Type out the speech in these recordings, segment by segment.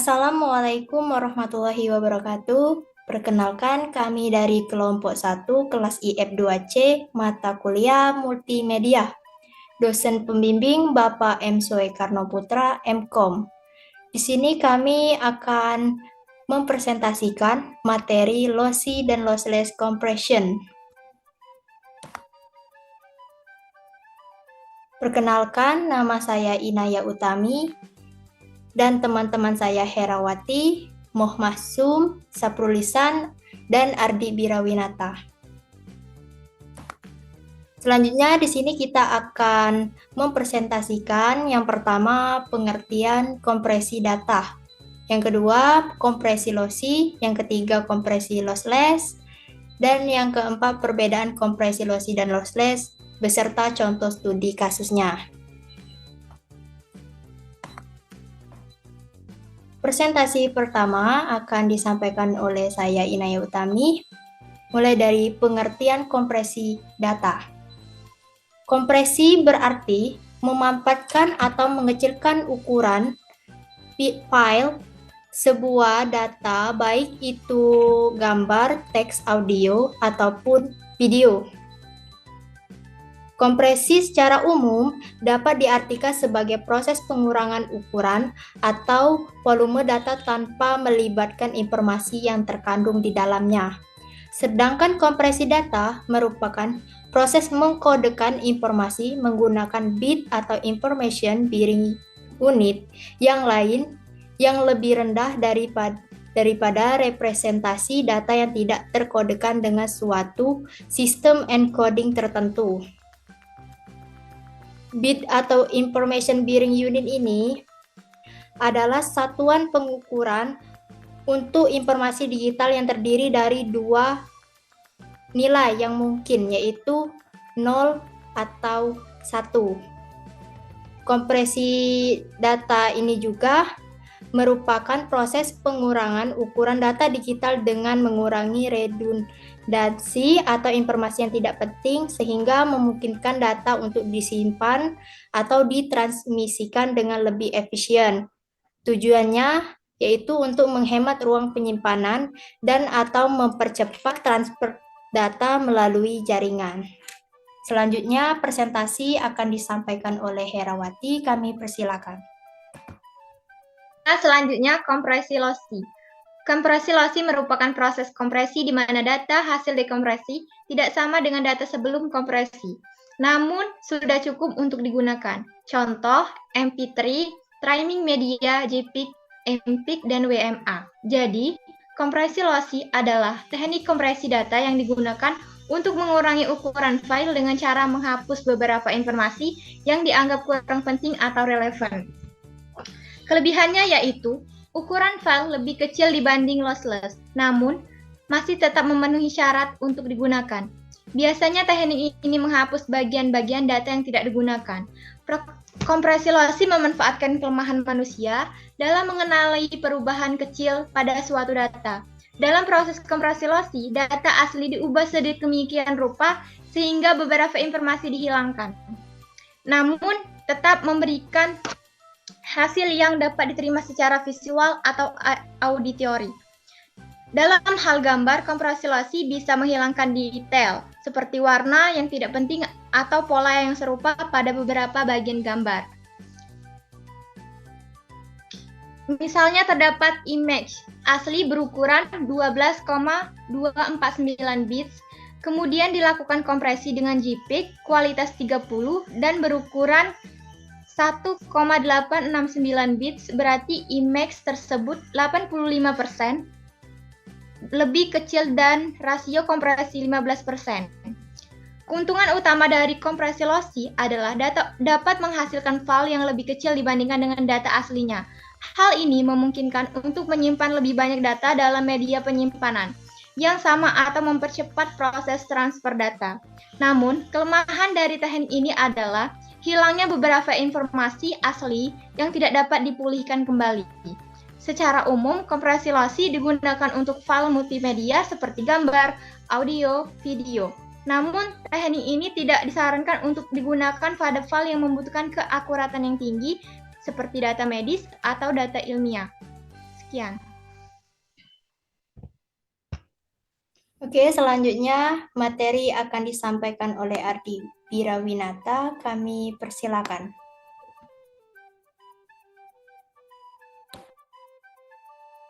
Assalamualaikum warahmatullahi wabarakatuh. Perkenalkan, kami dari kelompok 1 kelas IF2C mata kuliah multimedia. Dosen pembimbing Bapak M. Soekarno Putra, MKom. Di sini kami akan mempresentasikan materi lossy dan lossless compression. Perkenalkan, nama saya Inaya Utami dan teman-teman saya Herawati, Mohmasum, Saprulisan, dan Ardi Birawinata. Selanjutnya di sini kita akan mempresentasikan yang pertama pengertian kompresi data, yang kedua kompresi lossy, yang ketiga kompresi lossless, dan yang keempat perbedaan kompresi lossy dan lossless beserta contoh studi kasusnya. Presentasi pertama akan disampaikan oleh saya Inaya Utami, mulai dari pengertian kompresi data. Kompresi berarti memampatkan atau mengecilkan ukuran file sebuah data, baik itu gambar, teks, audio, ataupun video. Kompresi secara umum dapat diartikan sebagai proses pengurangan ukuran atau volume data tanpa melibatkan informasi yang terkandung di dalamnya. Sedangkan kompresi data merupakan proses mengkodekan informasi menggunakan bit atau information bearing unit yang lain yang lebih rendah daripada representasi data yang tidak terkodekan dengan suatu sistem encoding tertentu. Bit atau information bearing unit ini adalah satuan pengukuran untuk informasi digital yang terdiri dari dua nilai yang mungkin, yaitu 0 atau 1. Kompresi data ini juga merupakan proses pengurangan ukuran data digital dengan mengurangi redundansi atau informasi yang tidak penting sehingga memungkinkan data untuk disimpan atau ditransmisikan dengan lebih efisien. Tujuannya yaitu untuk menghemat ruang penyimpanan dan atau mempercepat transfer data melalui jaringan. Selanjutnya presentasi akan disampaikan oleh Herawati, kami persilakan. Selanjutnya, kompresi lossy. Kompresi lossy merupakan proses kompresi di mana data hasil dekompresi tidak sama dengan data sebelum kompresi, namun sudah cukup untuk digunakan. Contoh, MP3, streaming media, JPEG, MPEG, dan WMA. Jadi, kompresi lossy adalah teknik kompresi data yang digunakan untuk mengurangi ukuran file dengan cara menghapus beberapa informasi yang dianggap kurang penting atau relevan. Kelebihannya yaitu ukuran file lebih kecil dibanding lossless, namun masih tetap memenuhi syarat untuk digunakan. Biasanya teknik ini menghapus bagian-bagian data yang tidak digunakan. Kompresi lossy memanfaatkan kelemahan manusia dalam mengenali perubahan kecil pada suatu data. Dalam proses kompresi lossy, data asli diubah sedemikian rupa sehingga beberapa informasi dihilangkan, namun tetap memberikan hasil yang dapat diterima secara visual atau auditori. Dalam hal gambar, kompresi lossy bisa menghilangkan detail seperti warna yang tidak penting atau pola yang serupa pada beberapa bagian gambar. Misalnya terdapat image asli berukuran 12,249 bits, kemudian dilakukan kompresi dengan JPEG kualitas 30 dan berukuran 1,869 bits, berarti image tersebut 85% lebih kecil dan rasio kompresi 15%. Keuntungan utama dari kompresi lossy adalah data dapat menghasilkan file yang lebih kecil dibandingkan dengan data aslinya. Hal ini memungkinkan untuk menyimpan lebih banyak data dalam media penyimpanan yang sama atau mempercepat proses transfer data. Namun, kelemahan dari teknik ini adalah hilangnya beberapa informasi asli yang tidak dapat dipulihkan kembali. Secara umum, kompresi lossy digunakan untuk file multimedia seperti gambar, audio, video. Namun, teknik ini tidak disarankan untuk digunakan pada file yang membutuhkan keakuratan yang tinggi seperti data medis atau data ilmiah. Sekian. Oke, selanjutnya materi akan disampaikan oleh Ardi Birawinata. Kami persilakan.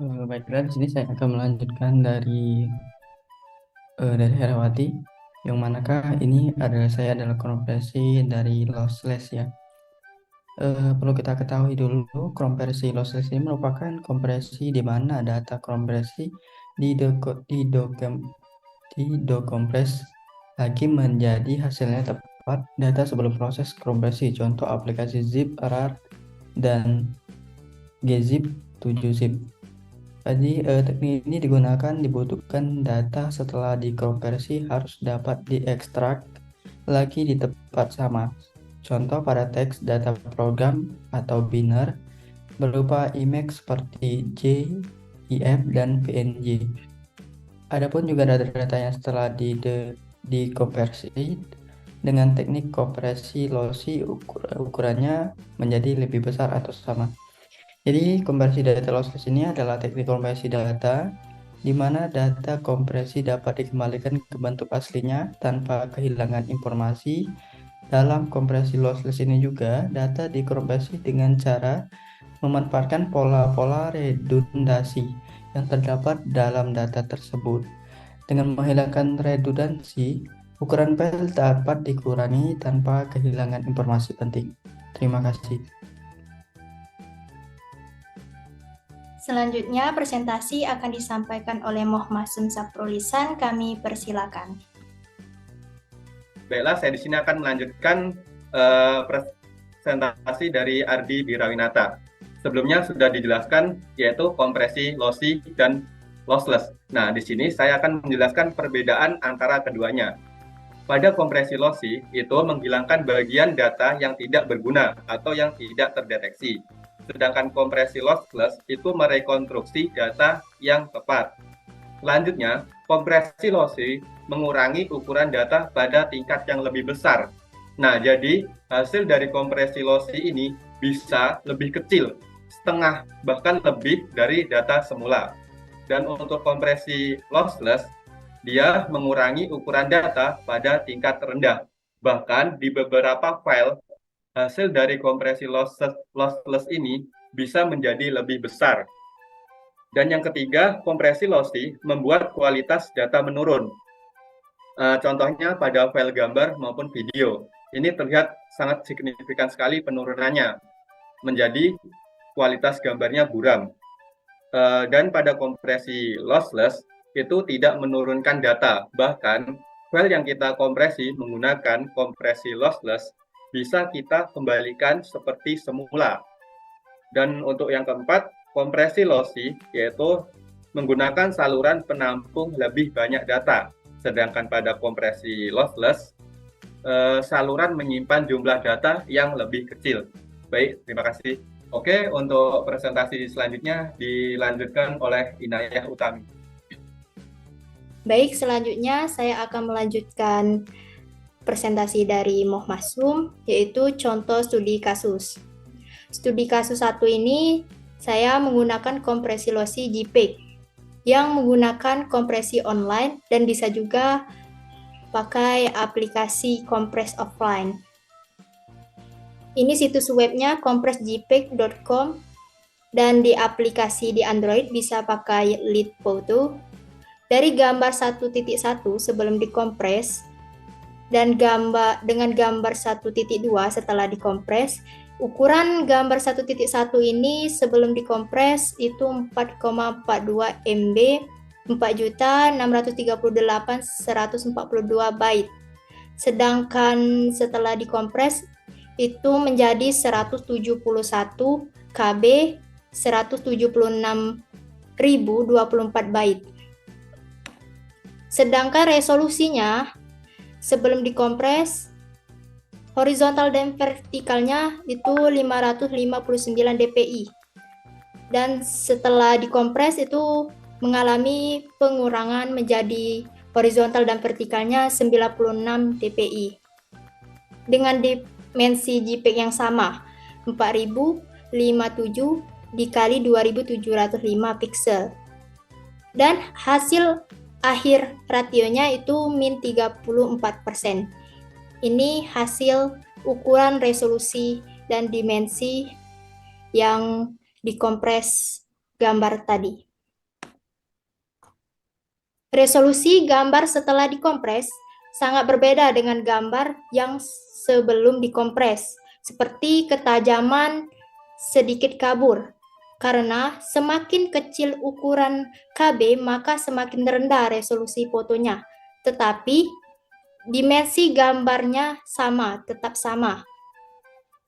Baiklah, di sini saya akan melanjutkan dari Herawati, yang manakah ini adalah kompresi dari lossless ya. Perlu kita ketahui dulu, kompresi lossless ini merupakan kompresi di mana data kompresi didokompres lagi menjadi hasilnya tepat data sebelum proses kompresi. Contoh aplikasi zip, RAR, dan gzip, 7zip. Jadi teknik ini dibutuhkan data setelah dikonversi harus dapat diekstrak lagi di tempat sama. Contoh pada teks data program atau binary berupa image seperti JPEG dan PNG. Adapun juga data-data yang setelah dikonversi dengan teknik kompresi lossy ukurannya menjadi lebih besar atau sama. Jadi konversi data lossless ini adalah teknik konversi data di mana data kompresi dapat dikembalikan ke bentuk aslinya tanpa kehilangan informasi. Dalam kompresi lossless ini juga data dikompresi dengan cara memanfaatkan pola-pola redundasi yang terdapat dalam data tersebut. Dengan menghilangkan redundansi, ukuran file dapat dikurangi tanpa kehilangan informasi penting. Terima kasih. Selanjutnya, presentasi akan disampaikan oleh Mohmasum Saprolisan. Kami persilakan. Baiklah, saya di sini akan melanjutkan presentasi dari Ardi Birawinata. Sebelumnya sudah dijelaskan, yaitu kompresi lossy dan lossless. Nah, di sini saya akan menjelaskan perbedaan antara keduanya. Pada kompresi lossy, itu menghilangkan bagian data yang tidak berguna atau yang tidak terdeteksi. Sedangkan kompresi lossless itu merekonstruksi data yang tepat. Selanjutnya, kompresi lossy mengurangi ukuran data pada tingkat yang lebih besar. Nah, jadi hasil dari kompresi lossy ini bisa lebih kecil, setengah bahkan lebih dari data semula. Dan untuk kompresi lossless, dia mengurangi ukuran data pada tingkat rendah. Bahkan di beberapa file, hasil dari kompresi lossless ini bisa menjadi lebih besar. Dan yang ketiga, kompresi lossy membuat kualitas data menurun. Contohnya pada file gambar maupun video. Ini terlihat sangat signifikan sekali penurunannya, menjadi kualitas gambarnya buram. Dan pada kompresi lossless, itu tidak menurunkan data. Bahkan, file yang kita kompresi menggunakan kompresi lossless bisa kita kembalikan seperti semula. Dan untuk yang keempat, kompresi lossy yaitu menggunakan saluran penampung lebih banyak data. Sedangkan pada kompresi lossless, saluran menyimpan jumlah data yang lebih kecil. Baik, terima kasih. Oke, untuk presentasi selanjutnya dilanjutkan oleh Inayah Utami. Baik, selanjutnya saya akan melanjutkan presentasi dari Mohmasum, yaitu contoh studi kasus. Studi kasus 1 ini saya menggunakan kompresi lossy JPEG yang menggunakan kompresi online dan bisa juga pakai aplikasi kompres offline. Ini situs webnya kompresjpeg.com dan di aplikasi di Android bisa pakai lead photo. Dari gambar 1.1 sebelum dikompres dan dengan gambar 1.2 setelah dikompres, ukuran gambar 1.1 ini sebelum dikompres itu 4,42 MB, 4.638.142 byte. Sedangkan setelah dikompres itu menjadi 171 KB, 176.024 byte. Sedangkan resolusinya sebelum dikompres horizontal dan vertikalnya itu 559 dpi. Dan setelah dikompres itu mengalami pengurangan menjadi horizontal dan vertikalnya 96 dpi. Dengan dimensi JPEG yang sama, 4000, 57, dikali 2705 pixel. Dan hasil akhir rasionya itu min 34%. Ini hasil ukuran resolusi dan dimensi yang dikompres gambar tadi. Resolusi gambar setelah dikompres sangat berbeda dengan gambar yang sebelum dikompres, seperti ketajaman sedikit kabur. Karena semakin kecil ukuran KB, maka semakin rendah resolusi fotonya. Tetapi dimensi gambarnya tetap sama,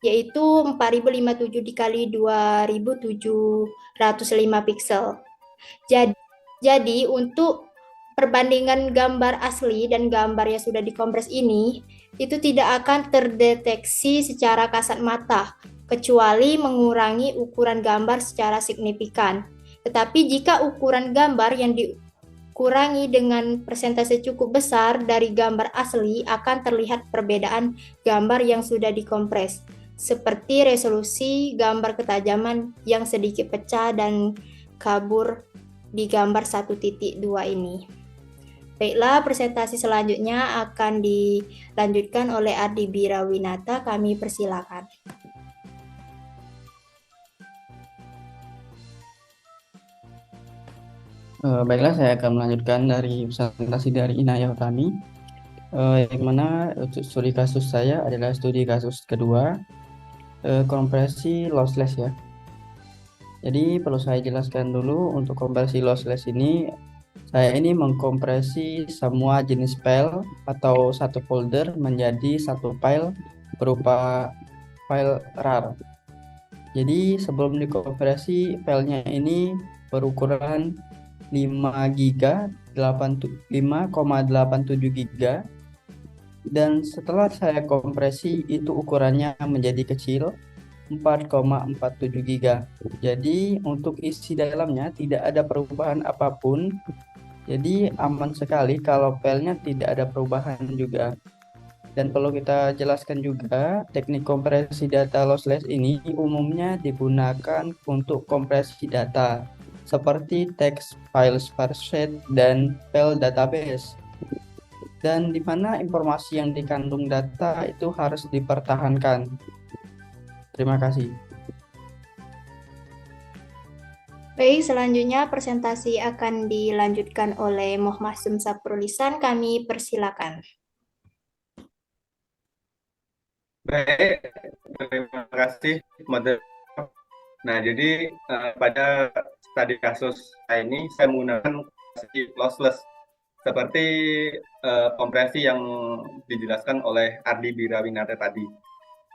yaitu 4057 dikali 2705 pixel. Jadi untuk perbandingan gambar asli dan gambar yang sudah dikompres ini, itu tidak akan terdeteksi secara kasat mata, kecuali mengurangi ukuran gambar secara signifikan. Tetapi jika ukuran gambar yang dikurangi dengan persentase cukup besar dari gambar asli, akan terlihat perbedaan gambar yang sudah dikompres, seperti resolusi gambar ketajaman yang sedikit pecah dan kabur di gambar 1.2 ini. Baiklah, presentasi selanjutnya akan dilanjutkan oleh Ardi Birawinata. Kami persilakan. Baiklah, saya akan melanjutkan dari presentasi dari Inayah Utami, yang mana studi kasus saya adalah studi kasus kedua, kompresi lossless ya. Jadi perlu saya jelaskan dulu, untuk kompresi lossless ini, saya ini mengkompresi semua jenis file atau satu folder menjadi satu file berupa file RAR. Jadi sebelum dikompresi, filenya ini berukuran 5 GB, 5,87 GB, dan setelah saya kompresi itu ukurannya menjadi kecil, 4,47 GB. Jadi untuk isi dalamnya tidak ada perubahan apapun. Jadi aman sekali kalau filenya tidak ada perubahan juga. Dan perlu kita jelaskan juga, teknik kompresi data lossless ini umumnya digunakan untuk kompresi data seperti text file spreadsheet dan file database. Dan di mana informasi yang dikandung data itu harus dipertahankan. Terima kasih. Baik, selanjutnya presentasi akan dilanjutkan oleh Muhammad Saprulisan. Kami persilakan. Baik, terima kasih, moderator. Nah, jadi pada studi kasus saya ini, saya menggunakan kompresi lossless seperti kompresi yang dijelaskan oleh Ardi Birawinata tadi.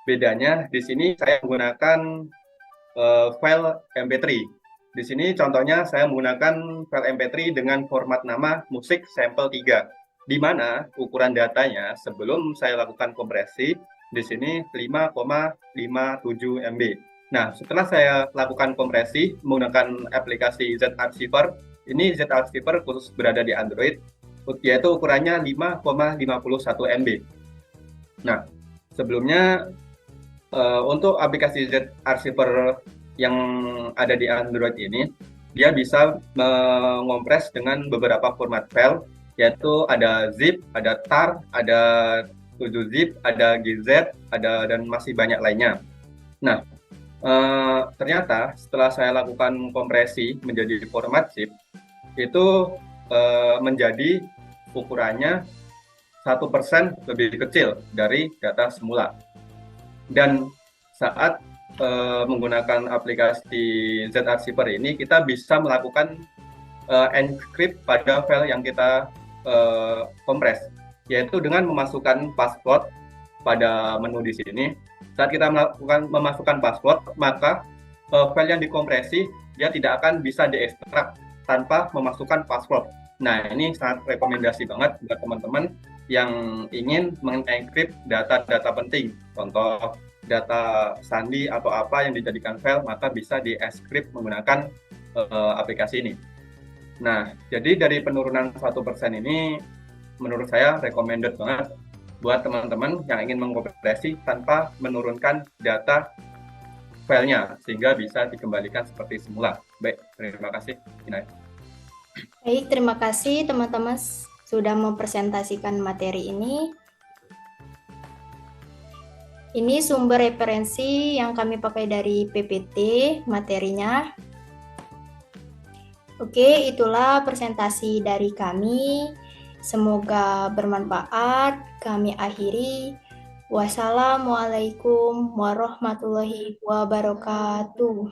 Bedanya di sini saya menggunakan file MP3. Di sini contohnya saya menggunakan file MP3 dengan format nama musik sampel 3, di mana ukuran datanya sebelum saya lakukan kompresi di sini 5,57 MB. Nah, setelah saya lakukan kompresi menggunakan aplikasi Z-Archiver, ini Z-Archiver khusus berada di Android, yaitu ukurannya 5,51 MB. Nah, sebelumnya untuk aplikasi Z-Archiver yang ada di Android ini, dia bisa mengompres dengan beberapa format file, yaitu ada zip, ada tar, ada 7-zip, ada gz, dan masih banyak lainnya. Nah, ternyata setelah saya lakukan kompresi menjadi format zip, itu menjadi ukurannya 1% lebih kecil dari data semula. Dan saat menggunakan aplikasi Z-Archiver ini, kita bisa melakukan encrypt pada file yang kita kompres, yaitu dengan memasukkan password pada menu di sini. Saat kita memasukkan password, maka file yang dikompresi dia tidak akan bisa diekstrak tanpa memasukkan password. Nah, ini sangat rekomendasi banget buat teman-teman yang ingin mengencrypt data-data penting. Contoh data sandi atau apa yang dijadikan file, maka bisa di-encrypt menggunakan aplikasi ini. Nah, jadi dari penurunan 1% ini menurut saya recommended banget buat teman-teman yang ingin mengkompresi tanpa menurunkan data filenya sehingga bisa dikembalikan seperti semula. Baik, terima kasih. Inay. Baik, terima kasih teman-teman sudah mempresentasikan materi ini. Ini sumber referensi yang kami pakai dari PPT materinya. Oke, itulah presentasi dari kami. Semoga bermanfaat. Kami akhiri. Wassalamualaikum warahmatullahi wabarakatuh.